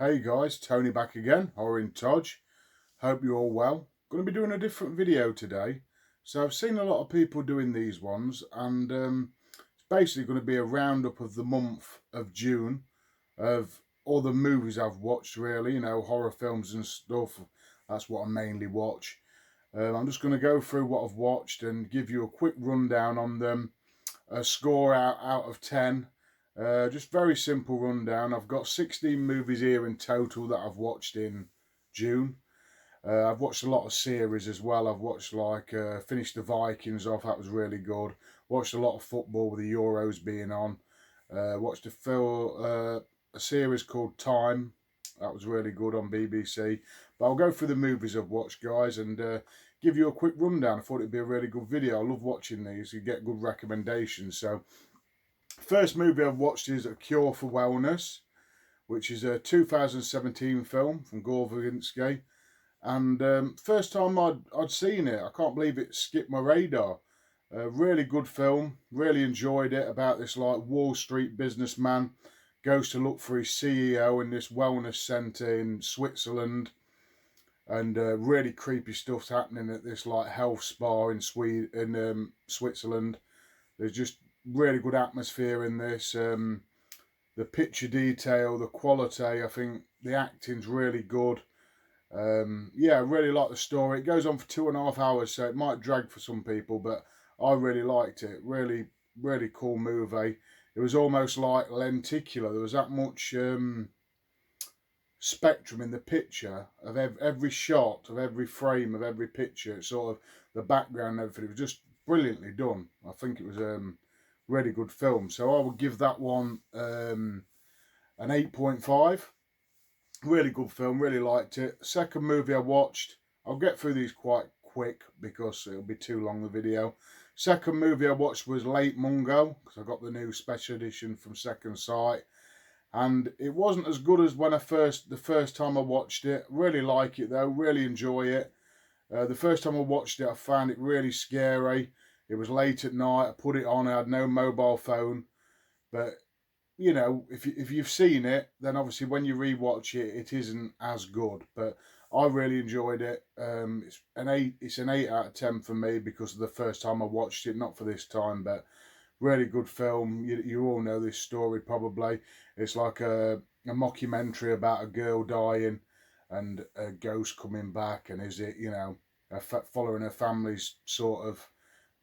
Hey guys, Tony back again, or in Todge. Hope you're all well. Going to be doing a different video today. So I've seen a lot of people doing these ones, and it's basically going to be a roundup of the month of June of all the movies I've watched, really, horror films and stuff. That's what I mainly watch. I'm just going to go through what I've watched and give you a quick rundown on them, a score out of 10. Just very simple rundown. I've got 16 movies here in total that I've watched in June. I've watched a lot of series as well. I've watched finished the Vikings off. That was really good. Watched a lot of football with the Euros being on. Watched a series called Time. That was really good on BBC. But I'll go through the movies I've watched, guys, and give you a quick rundown. I thought it'd be a really good video. I love watching these. You get good recommendations. So, first movie I've watched is A Cure for Wellness, which is a 2017 film from Gore Verbinski. And first time I'd seen it, I can't believe it skipped my radar. Really good film, really enjoyed it, about this Wall Street businessman goes to look for his CEO in this wellness centre in Switzerland, and really creepy stuff's happening at this health spa in Switzerland. There's just really good atmosphere in this. The picture detail, the quality, I think the acting's really good. Yeah, I really like the story. It goes on for 2.5 hours, so it might drag for some people, but I really liked it. Really, really cool movie. It was almost like lenticular. There was that much spectrum in the picture of every shot, of every frame, of every picture. Sort of the background and everything. It was just brilliantly done. I think it was really good film. So I would give that one an 8.5. Really good film, really liked it. Second movie I watched, I'll get through these quite quick because it'll be too long, the video. Second movie I watched was Late Mungo, because I got the new special edition from Second Sight. And it wasn't as good as the first time I watched it. Really like it though, really enjoy it. The first time I watched it, I found it really scary. It was late at night, I put it on, I had no mobile phone. But if you've seen it, then obviously when you rewatch it, it isn't as good. But I really enjoyed it. It's an 8. It's an 8 out of 10 for me because of the first time I watched it, not for this time. But really good film. You all know this story probably. It's like a mockumentary about a girl dying and a ghost coming back, and is it following her family's sort of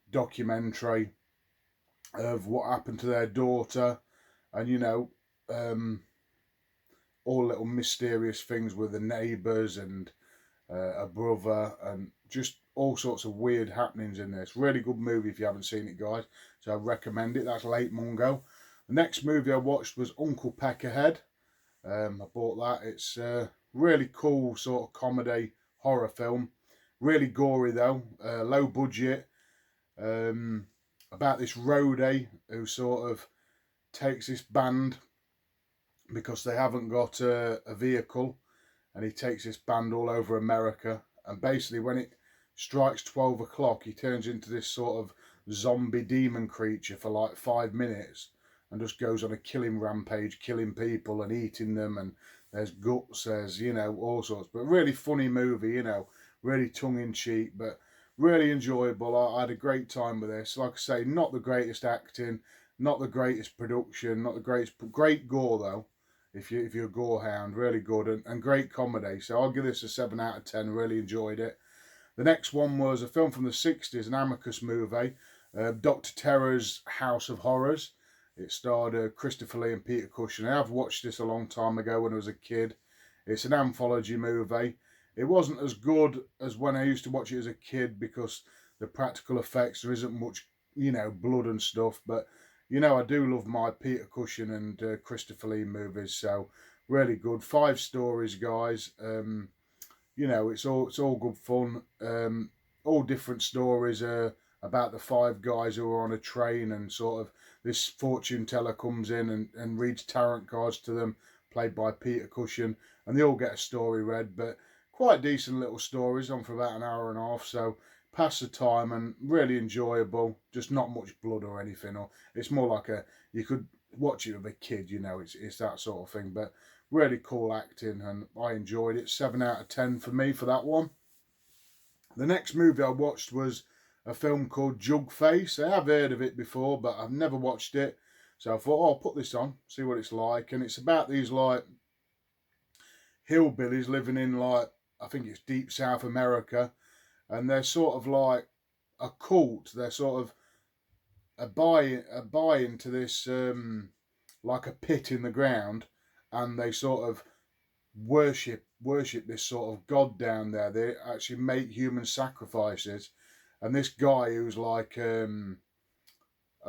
documentary of what happened to their daughter. And all little mysterious things with the neighbours and a brother, and just all sorts of weird happenings in this. Really good movie if you haven't seen it, guys. So I recommend it. That's Late Mungo. The next movie I watched was Uncle Peckerhead. I bought that. It's a really cool sort of comedy horror film. Really gory though. Low budget. About this roadie who sort of takes this band because they haven't got a vehicle, and he takes this band all over America, and basically when it strikes 12 o'clock he turns into this sort of zombie demon creature for like 5 minutes and just goes on a killing rampage, killing people and eating them, and there's guts, there's all sorts. But really funny movie, really tongue-in-cheek, but really enjoyable. I had a great time with this. Like I say, not the greatest acting, not the greatest production, not the great gore though. If you're a gore hound, really good, and great comedy. So I'll give this a 7 out of 10. Really enjoyed it. The next one was a film from the 60s, an Amicus movie, Dr. Terror's House of Horrors. It starred Christopher Lee and Peter Cushing. I've watched this a long time ago when I was a kid. It's an anthology movie. It wasn't as good as when I used to watch it as a kid because the practical effects, there isn't much, blood and stuff, but I do love my Peter Cushing and Christopher Lee movies, so really good. 5 stories, guys. It's all good fun. All different stories about the 5 guys who are on a train, and sort of this fortune teller comes in and reads tarot cards to them, played by Peter Cushing, and they all get a story read. But quite decent little stories, on for about an hour and a half, so pass the time and really enjoyable. Just not much blood or anything, or it's more like you could watch it with a kid, you know, it's that sort of thing. But really cool acting, and I enjoyed it. 7 out of 10 for me for that one. The next movie I watched was a film called Jugface. I have heard of it before, but I've never watched it. So I thought, oh, I'll put this on, see what it's like. And it's about these like hillbillies living in like, I think it's deep South America. And they're sort of like a cult. They're sort of a buy into this like a pit in the ground, and they sort of worship this sort of god down there. They actually make human sacrifices, and this guy who's like a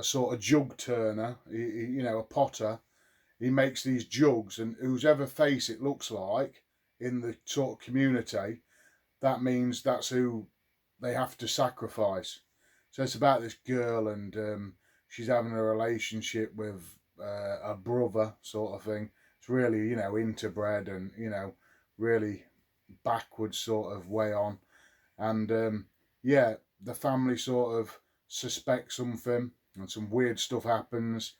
sort of jug turner, you know, a potter. He makes these jugs, and whoever face it looks like in the sort of community, that means that's who they have to sacrifice. So it's about this girl, and she's having a relationship with a brother, sort of thing. It's really, you know, interbred and, you know, really backwards sort of way on. And yeah, the family sort of suspects something, and some weird stuff happens,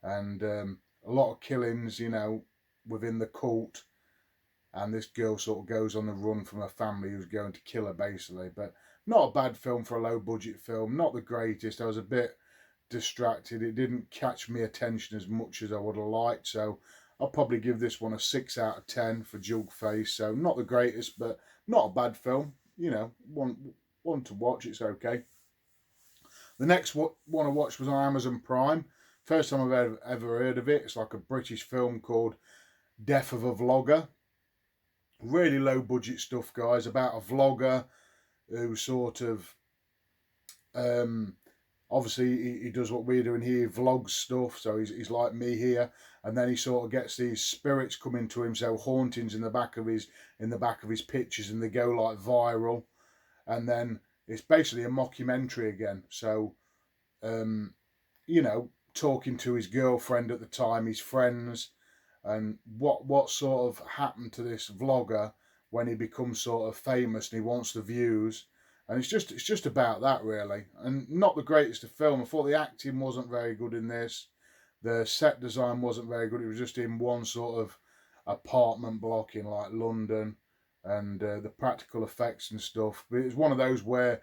and a lot of killings, you know, within the cult. And this girl sort of goes on the run from a family who's going to kill her, basically. But not a bad film for a low budget film. Not the greatest. I was a bit distracted. It didn't catch me attention as much as I would have liked. So I'll probably give this one a 6 out of 10 for Jugface. So not the greatest, but not a bad film. You know, one to watch. It's okay. The next one I watched was on Amazon Prime. First time I've ever heard of it. It's like a British film called Death of a Vlogger. Really low budget stuff, guys, about a vlogger who sort of obviously he does what we're doing here, vlogs stuff. So he's like me here, and then he sort of gets these spirits coming to him, so hauntings in the back of his pictures, and they go like viral. And then it's basically a mockumentary again. So you know, talking to his girlfriend at the time, his friends, and what sort of happened to this vlogger when he becomes sort of famous and he wants the views. And it's just about that, really. And not the greatest of film. I thought the acting wasn't very good in this. The set design wasn't very good. It was just in one sort of apartment block in like London, and the practical effects and stuff. But it was one of those where,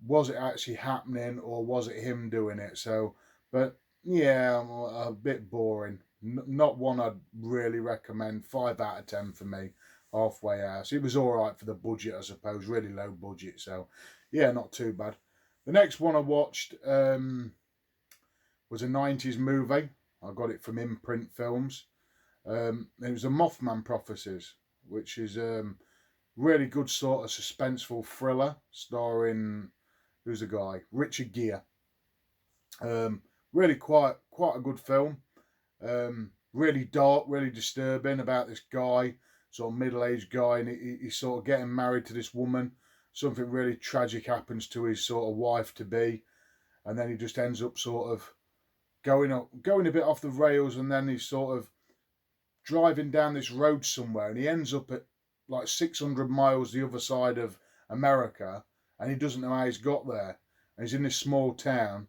was it actually happening or was it him doing it? So, but yeah, a bit boring. Not one I'd really recommend. 5 out of 10 for me. Halfway house. It was all right for the budget, I suppose. Really low budget. So, yeah, not too bad. The next one I watched was a 90s movie. I got it from Imprint Films. It was the Mothman Prophecies, which is really good sort of suspenseful thriller starring, who's the guy? Richard Gere. Really quite a good film. Really dark, really disturbing, about this guy, sort of middle-aged guy, and he's sort of getting married to this woman. Something really tragic happens to his sort of wife-to-be, and then he just ends up sort of going a bit off the rails, and then he's sort of driving down this road somewhere, and he ends up at like 600 miles the other side of America, and he doesn't know how he's got there. And he's in this small town,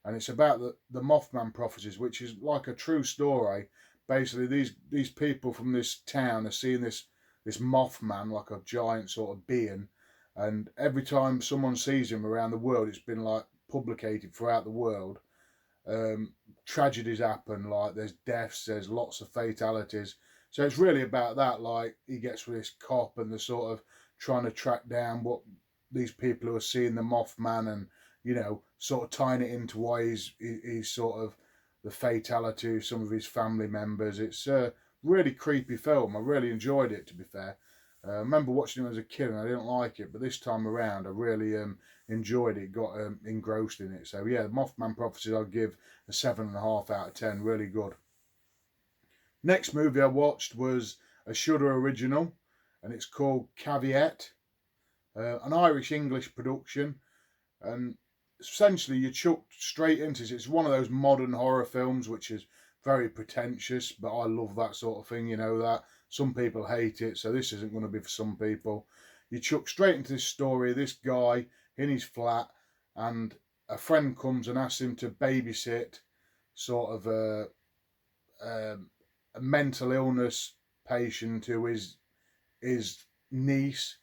and it's about the Mothman Prophecies, which is like a true story. Basically, these people from this town are seeing this Mothman, like a giant sort of being, and every time someone sees him around the world, it's been like publicated throughout the world. Tragedies happen, like there's deaths, there's lots of fatalities. So it's really about that. Like he gets with this cop, and they're sort of trying to track down what these people who are seeing the Mothman, and you know, sort of tying it into why he's sort of the fatality of some of his family members. It's a really creepy film. I really enjoyed it, to be fair. I remember watching it as a kid and I didn't like it, but this time around I really enjoyed it, got engrossed in it. So yeah, the Mothman Prophecies I'll give a 7.5 out of 10. Really good. Next movie I watched was a Shudder original, and it's called Caveat, an Irish-English production, and essentially you're chucked straight into it. It's one of those modern horror films which is very pretentious, but I love that sort of thing, you know, that some people hate it, so this isn't going to be for some people. You chuck straight into this story, this guy in his flat, and a friend comes and asks him to babysit sort of a mental illness patient who is his niece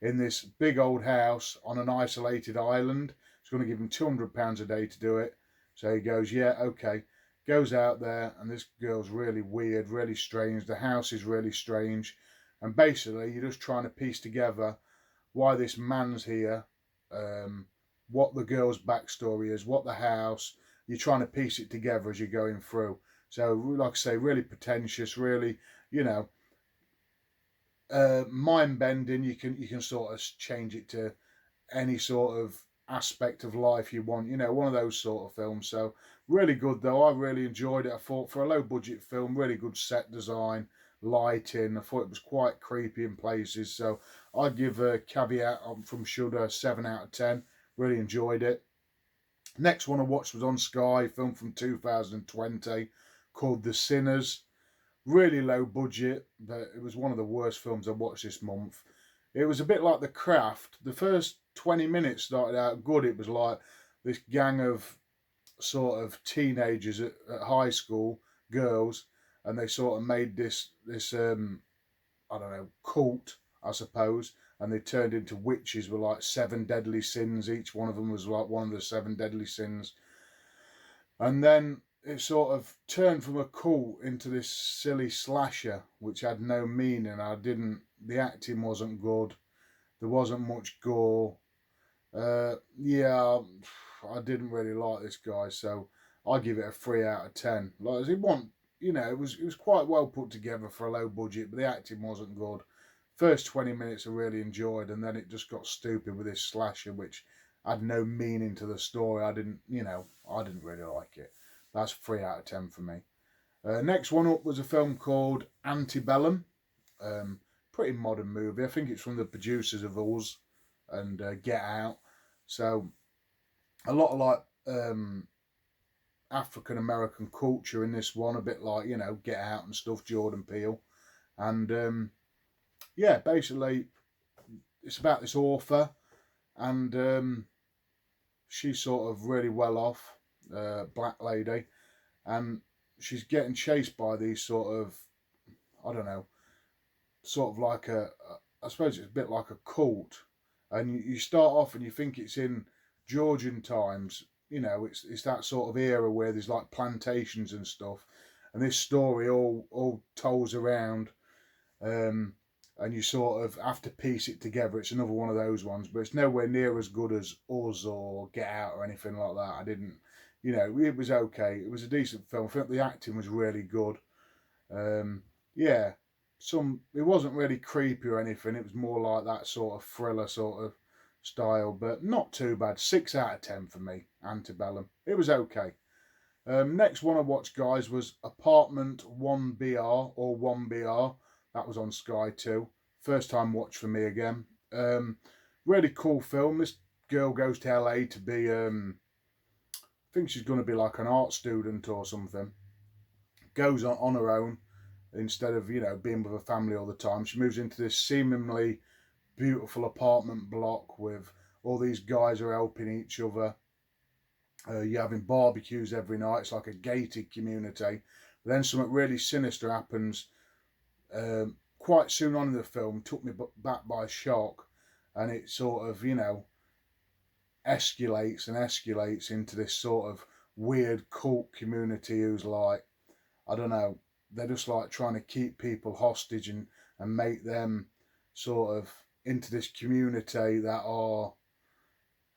in this big old house on an isolated island. It's going to give him £200 a day to do it. So he goes, yeah, okay. Goes out there, and this girl's really weird, really strange. The house is really strange. And basically, you're just trying to piece together why this man's here, what the girl's backstory is, what the house. You're trying to piece it together as you're going through. So, like I say, really pretentious, really, you know, mind bending. You can sort of change it to any sort of aspect of life you want, you know, one of those sort of films. So really good though. I really enjoyed it. I thought for a low budget film, really good set design, lighting. I thought it was quite creepy in places. So I'd give a caveat from Shudder 7 out of 10. Really enjoyed it. Next one I watched was on Sky, film from 2020 called The Sinners. Really low budget, but it was one of the worst films I watched this month. It was a bit like The Craft. The first 20 minutes started out good. It was like this gang of sort of teenagers at high school, girls, and they sort of made this I don't know, cult, I suppose, and they turned into witches with like 7 deadly sins. Each one of them was like one of the 7 deadly sins. And then it sort of turned from a cult into this silly slasher, which had no meaning. The acting wasn't good. There wasn't much gore. Yeah, I didn't really like this guy, so I give it a 3 out of 10. Like, you know, it was quite well put together for a low budget, but the acting wasn't good. First 20 minutes I really enjoyed, and then it just got stupid with this slasher, which had no meaning to the story. I didn't really like it. That's 3 out of 10 for me. Next one up was a film called Antebellum. Pretty modern movie. I think it's from the producers of Us and Get Out. So a lot of like African American culture in this one, a bit like, you know, Get Out and stuff, Jordan Peele. And yeah, basically it's about this author, and she's sort of really well off, black lady, and she's getting chased by these sort of, I don't know, sort of like I suppose it's a bit like a cult. And you start off and you think it's in Georgian times, you know, it's that sort of era where there's like plantations and stuff, and this story all tolls around, and you sort of have to piece it together. It's another one of those ones, but it's nowhere near as good as Us or Get Out or anything like that. I didn't, you know, it was okay. It was a decent film. I think the acting was really good. Yeah, it wasn't really creepy or anything. It was more like that sort of thriller sort of style, but not too bad. 6 out of 10 for me, Antebellum. It was okay. Next one I watched, guys, was Apartment 1BR or 1BR. That was on Sky 2. First time watch for me again. Really cool film. This girl goes to LA to be, I think she's going to be like an art student or something. Goes on her own instead of, you know, being with her family all the time. She moves into this seemingly beautiful apartment block with all these guys are helping each other. You're having barbecues every night. It's like a gated community. But then something really sinister happens quite soon on in the film. Took me back by shock, and it sort of, you know, escalates and escalates into this sort of weird cult community who's like, I don't know, they're just like trying to keep people hostage and make them sort of into this community that are,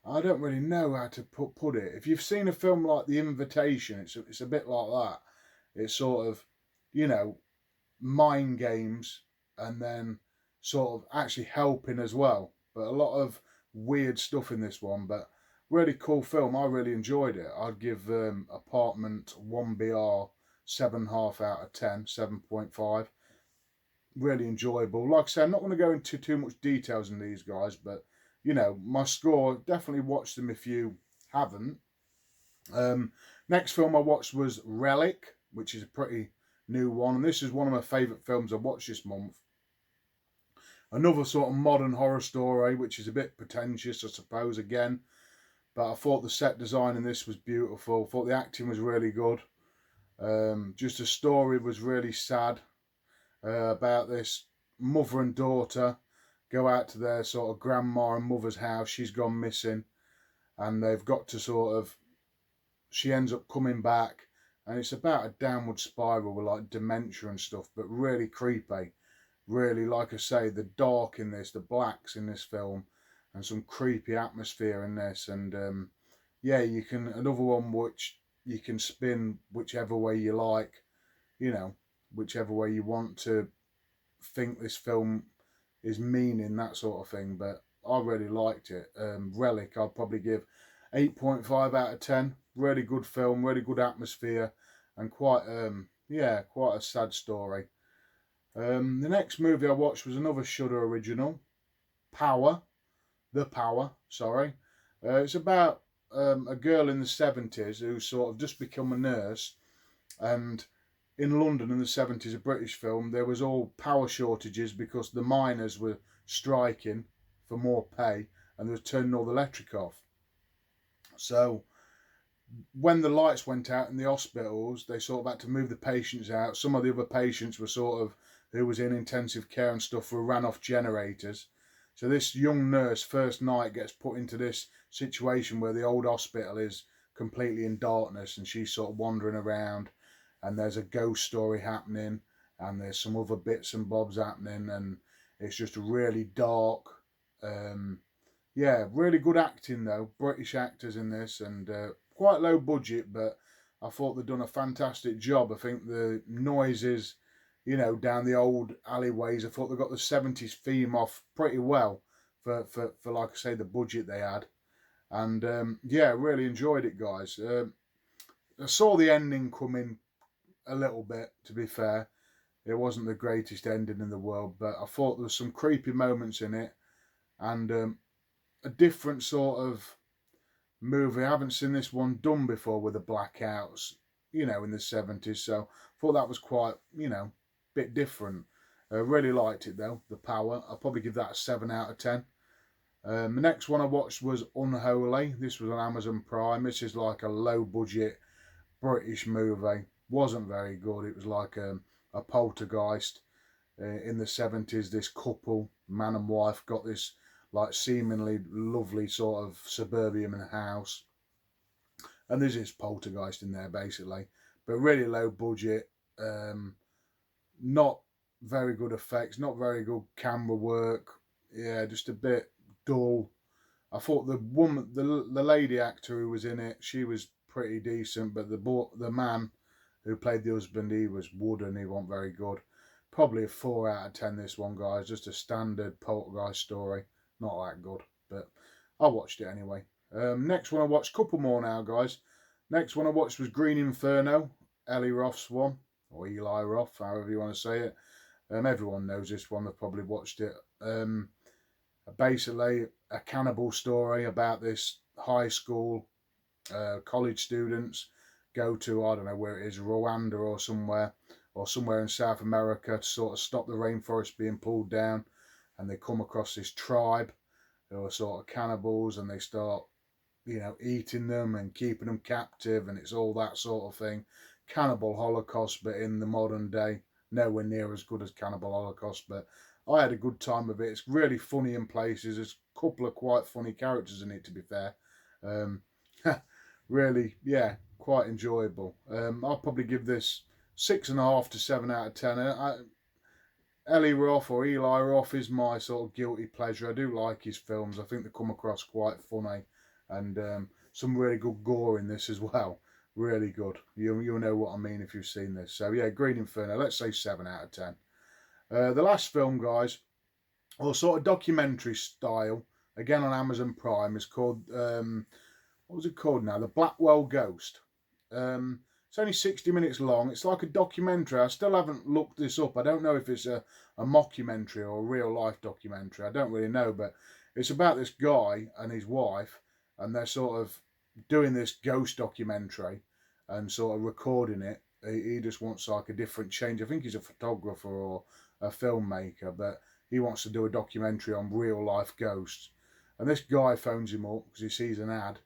I don't really know how to put it. If you've seen a film like The Invitation, it's a bit like that. It's sort of, you know, mind games and then sort of actually helping as well. But a lot of weird stuff in this one, but really cool film. I really enjoyed it. I'd give Apartment 1BR 7.5 out of 10, 7.5. Really enjoyable. Like I said, I'm not going to go into too much details in these guys, but you know, my score, definitely watch them if you haven't. Next film I watched was Relic, which is a pretty new one, and this is one of my favourite films I watched this month. Another sort of modern horror story, which is a bit pretentious, I suppose, again, but I thought the set design in this was beautiful. I thought the acting was really good. Just the story was really sad, about this mother and daughter go out to their sort of grandma and mother's house. She's gone missing, and they've got to sort of, she ends up coming back, and it's about a downward spiral with like dementia and stuff, but really creepy. Really, like I say, the dark in this, the blacks in this film, and some creepy atmosphere in this. And yeah, you can, another one which you can spin whichever way you like, you know, whichever way you want to think this film is meaning, that sort of thing. But I really liked it. Relic, I'll probably give 8.5 out of 10. Really good film, really good atmosphere, and quite yeah, quite a sad story. The next movie I watched was another Shudder original, The Power, sorry. It's about a girl in the 70s who sort of just become a nurse, and in London in the 70s, a British film, there was all power shortages because the miners were striking for more pay, and they were turning all the electric off. So when the lights went out in the hospitals, they sort of had to move the patients out. Some of the other patients were sort of, who was in intensive care and stuff, were ran off generators. So this young nurse, first night, gets put into this situation where the old hospital is completely in darkness, and she's sort of wandering around, and there's a ghost story happening, and there's some other bits and bobs happening, and it's just really dark. Yeah, really good acting though, British actors in this, and quite low budget, but I thought they'd done a fantastic job. I think the noises, you know, down the old alleyways, I thought they got the 70s theme off pretty well for like I say, the budget they had. And yeah, really enjoyed it, guys. I saw the ending coming a little bit, to be fair. It wasn't the greatest ending in the world, but I thought there was some creepy moments in it, and a different sort of movie. I haven't seen this one done before with the blackouts, you know, in the 70s. So I thought that was quite, you know, bit different. Really liked it though, The Power. I'll probably give that a 7 out of 10. The next one I watched was Unholy. This was on Amazon Prime. This is like a low budget British movie. Wasn't very good. It was like a poltergeist. In the 70s, this couple, man and wife, got this like seemingly lovely sort of suburban house, and there's this poltergeist in there basically, but really low budget, not very good effects, not very good camera work. Yeah, just a bit dull. I thought the woman, the lady actor who was in it, she was pretty decent, but the man who played the husband, he was wooden. He wasn't very good. Probably a 4 out of 10 this one, guys. Just a standard poltergeist story. Not that good, but I watched it anyway. Next one I watched, couple more now, guys. Next one I watched was Green Inferno, Eli Roth's one, or Eli Roth, however you want to say it. Everyone knows this one. They've probably watched it. Basically, a cannibal story about this high school, college students go to, I don't know where it is, Rwanda or somewhere in South America, to sort of stop the rainforest being pulled down. And they come across this tribe who are sort of cannibals, and they start, you know, eating them and keeping them captive, and it's all that sort of thing. Cannibal Holocaust, but in the modern day. Nowhere near as good as Cannibal Holocaust, but I had a good time with it. It's really funny in places. There's a couple of quite funny characters in it, to be fair. Really, yeah, quite enjoyable. I'll probably give this 6.5 to 7 out of 10. Eli Roth, or Eli Roth, is my sort of guilty pleasure. I do like his films. I think they come across quite funny, and some really good gore in this as well. Really good. You'll know what I mean if you've seen this. So yeah, Green Inferno, let's say 7 out of 10. The last film, guys, or sort of documentary style, again on Amazon Prime, is called, what was it called now? The Blackwell Ghost. It's only 60 minutes long. It's like a documentary. I still haven't looked this up. I don't know if it's a mockumentary or a real life documentary. I don't really know, but it's about this guy and his wife, and they're sort of doing this ghost documentary and sort of recording it. He just wants like a different change. I think he's a photographer or a filmmaker, but he wants to do a documentary on real life ghosts. And this guy phones him up because he sees an ad.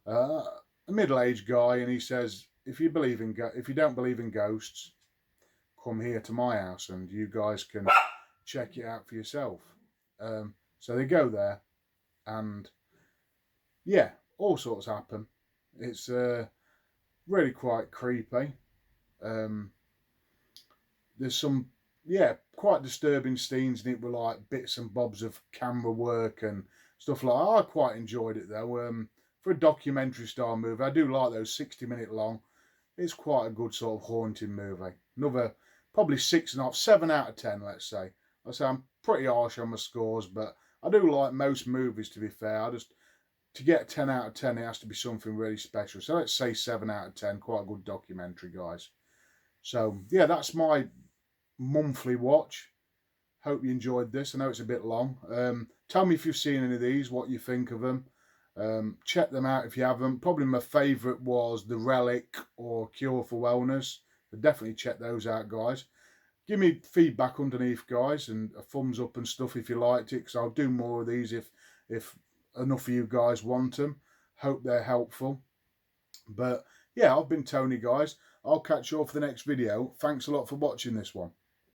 A middle-aged guy, and he says if you don't believe in ghosts, come here to my house and you guys can check it out for yourself. So they go there, and yeah, all sorts happen. It's really quite creepy. There's some, yeah, quite disturbing scenes in it with like bits and bobs of camera work and stuff like that. I quite enjoyed it though. For a documentary style movie, I do like those 60-minute long. It's quite a good sort of haunting movie. Another probably 6.5, 7 out of 10, let's say. I say I'm pretty harsh on my scores, but I do like most movies, to be fair. To get a 10 out of 10, it has to be something really special. So let's say 7 out of 10, quite a good documentary, guys. So yeah, that's my monthly watch. Hope you enjoyed this. I know it's a bit long. Tell me if you've seen any of these, what you think of them. Check them out if you haven't. Probably my favourite was The Relic or Cure for Wellness. So definitely check those out, guys. Give me feedback underneath, guys, and a thumbs up and stuff if you liked it, because I'll do more of these if enough of you guys want them. Hope they're helpful. But yeah, I've been Tony, guys. I'll catch you all for the next video. Thanks a lot for watching this one.